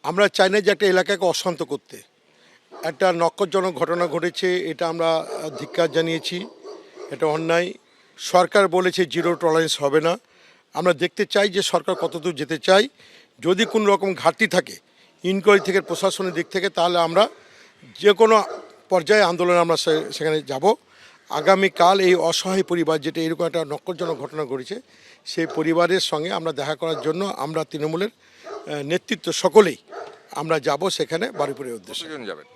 আমরা চাই না যে একটা এলাকাকে অশান্ত করতে। একটা নক্কারজনক ঘটনা ঘটেছে, এটা আমরা ধিক্কার জানিয়েছি। এটা অন্যায়। সরকার বলেছে জিরো টলারেন্স হবে না। আমরা দেখতে চাই যে সরকার কতদূর যেতে চাই। যদি কোনো রকম ঘাটতি থাকে ইনকোয়ারি থেকে, প্রশাসনের দিক থেকে, তাহলে আমরা যে কোনো পর্যায়ে আন্দোলনে আমরা সেখানে যাব। আগামীকাল এই অসহায় পরিবার, যেটা এরকম একটা নক্কারজনক ঘটনা ঘটেছে, সেই পরিবারের সঙ্গে আমরা দেখা করার জন্য আমরা তৃণমূলের নেতৃত্ব সকলেই আমরা যাব সেখানে বারুইপুরের উদ্দেশ্যে। কতজন যাবেন?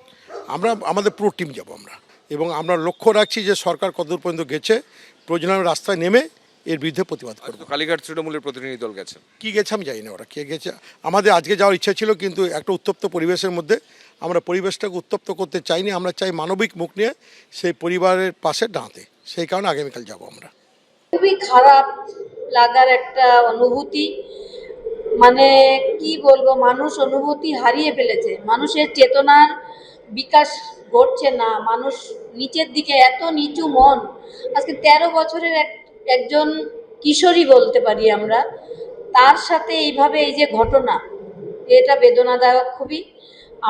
আমরা আমাদের পুরো টিম যাব আমরা, এবং আমরা লক্ষ্য রাখছি যে সরকার কতদূর পর্যন্ত গেছে। প্রয়োজনে আমরা রাস্তায় নেমে এর বিরুদ্ধে প্রতিবাদ আজ করব। তো কালীঘাট তৃণমূলের প্রতিনিধি দল গেছেন। কী গেছে আমি জানি না, ওরা কে গেছে। আমাদের আজকে যাওয়ার ইচ্ছা ছিল, কিন্তু একটা উত্তপ্ত পরিবেশের মধ্যে আমরা পরিবেশটাকে উত্তপ্ত করতে চাইনি। আমরা চাই মানবিক মুখ নিয়ে সেই পরিবারের পাশে দাঁড়াতে। সেই কারণে আগামীকাল যাব আমরা। খুবই খারাপ লাগার একটা অনুভূতি, মানে কি বলবো, মানুষ অনুভূতি হারিয়ে ফেলেছে, মানুষের চেতনার বিকাশ ঘটছে না, মানুষ নিচের দিকে, এত নিচু মন। আজকে 13 বছরের একজন কিশোরী বলতে পারি আমরা, তার সাথে এইভাবে এই যে ঘটনা, এটা বেদনাদায়ক খুবই।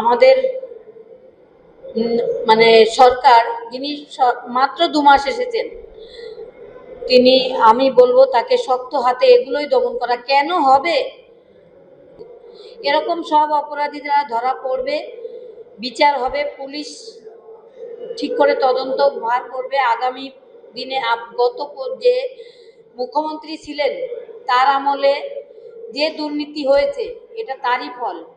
আমাদের মানে সরকার, যিনি মাত্র 2 মাস এসেছেন, তিনি, আমি বলবো তাকে শক্ত হাতে এগুলোই দমন করা। কেন হবে এরকম? সব অপরাধীরা ধরা পড়বে, বিচার হবে, পুলিশ ঠিক করে তদন্ত ভার করবে। আগামী দিনে যে মুখ্যমন্ত্রী ছিলেন, তার আমলে যে দুর্নীতি হয়েছে, এটা তারই ফল।